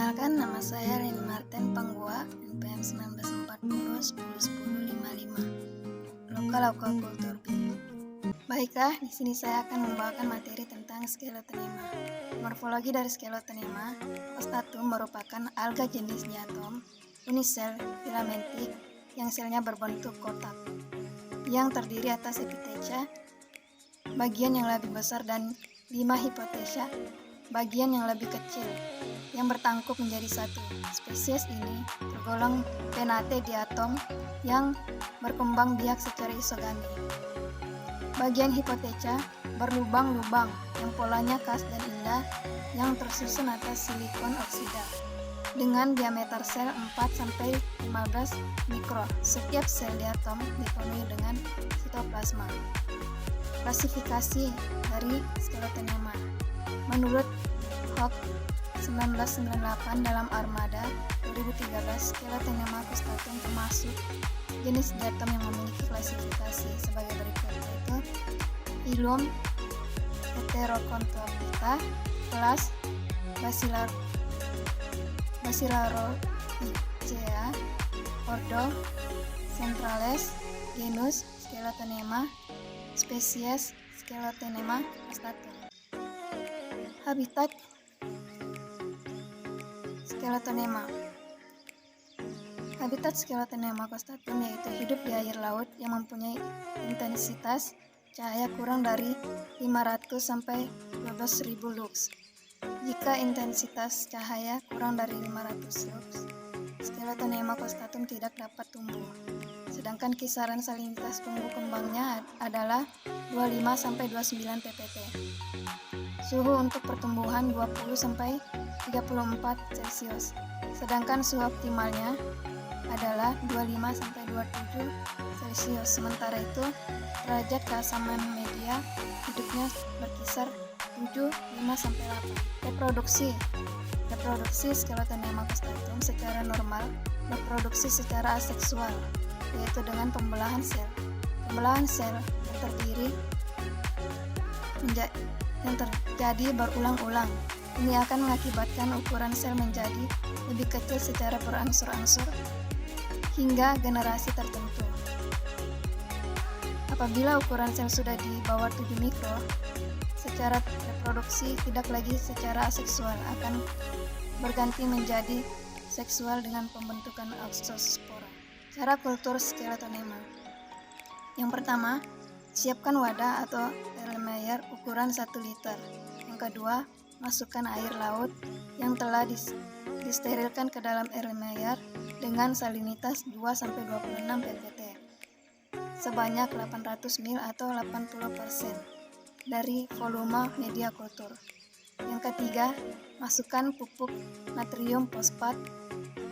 Perkenalkan, nama saya Reni Martin Panggua, NPM 1940 10 10 55, Lokal Aquaculture B. Baiklah, di sini saya akan membawakan materi tentang Sclerotenema. Morfologi dari Sclerotenema. Ostatum merupakan alga jenis diatom, unisel, filamentik, yang selnya berbentuk kotak, yang terdiri atas epitecia, bagian yang lebih besar, dan 5 hipotecia, bagian yang lebih kecil, yang bertangkup menjadi satu. Spesies ini tergolong Pentate diatom yang berkembang biak secara isogami. Bagian hipotecia berlubang-lubang yang polanya khas dan indah, yang tersusun atas silikon oksida dengan diameter sel 4-15 mikron. Setiap sel diatom dipenuhi dengan sitoplasma. Klasifikasi dari Sclerotenema. Menurut Hock 1998 dalam Armada 2013, Sclerotenema costatum termasuk jenis diatom yang memiliki klasifikasi sebagai berikut, yaitu Phylum Heterocontorta, kelas Basilaroicea, ordo Centrales, genus Sclerotenema, spesies Sclerotenema costatum. Habitat Sclerotenema. Habitat Sclerotenema costatum yaitu hidup di air laut yang mempunyai intensitas cahaya kurang dari 500 sampai 12.000 lux. Jika intensitas cahaya kurang dari 500 lux, Sclerotenema costatum tidak dapat tumbuh. Sedangkan kisaran salinitas tumbuh kembangnya adalah 25 sampai 29 ppt. Suhu untuk pertumbuhan 20 sampai 34 Celcius. Sedangkan suhu optimalnya adalah 25 sampai 27 Celcius. Sementara itu, derajat keasaman media hidupnya berkisar 7, 5 sampai 8. Reproduksi Sclerotenema costatum secara normal berproduksi secara aseksual, yaitu dengan pembelahan sel. Pembelahan sel yang terjadi berulang-ulang. Ini akan mengakibatkan ukuran sel menjadi lebih kecil secara berangsur-angsur hingga generasi tertentu. Apabila ukuran sel sudah di bawah 7 mikro, secara reproduksi tidak lagi secara aseksual, akan berganti menjadi seksual dengan pembentukan oxospora. Cara kultur Sclerotenema. Yang pertama, siapkan wadah atau Erlenmeyer ukuran 1 liter. Yang kedua, masukkan air laut yang telah disterilkan ke dalam Erlenmeyer dengan salinitas 2-26 ppt sebanyak 800 ml atau 80% dari volume media kultur. Yang ketiga, masukkan pupuk natrium fosfat,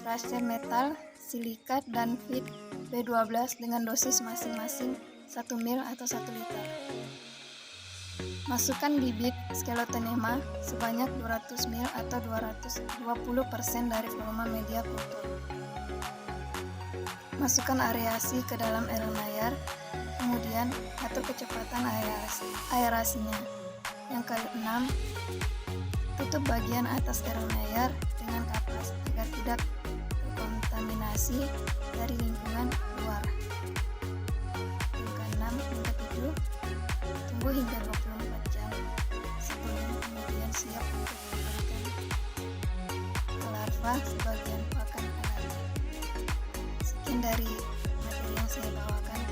tracer metal, silikat, dan feed B12 dengan dosis masing-masing 1 ml atau 1 liter. Masukkan bibit Sclerotenema sebanyak 200 ml atau 220% dari volume media kultur. Masukkan aerasi ke dalam Erlenmeyer, kemudian atur kecepatan aerasinya. Yang keenam, tutup bagian atas Erlenmeyer dengan kapas agar tidak terkontaminasi dari lingkungan luar. Yang keenam, yang ketujuh, tunggu hingga 24 jam sebelum kemudian siap untuk diberikan ke larva sebagian pakan alami. Sekian dari materi yang saya bawakan.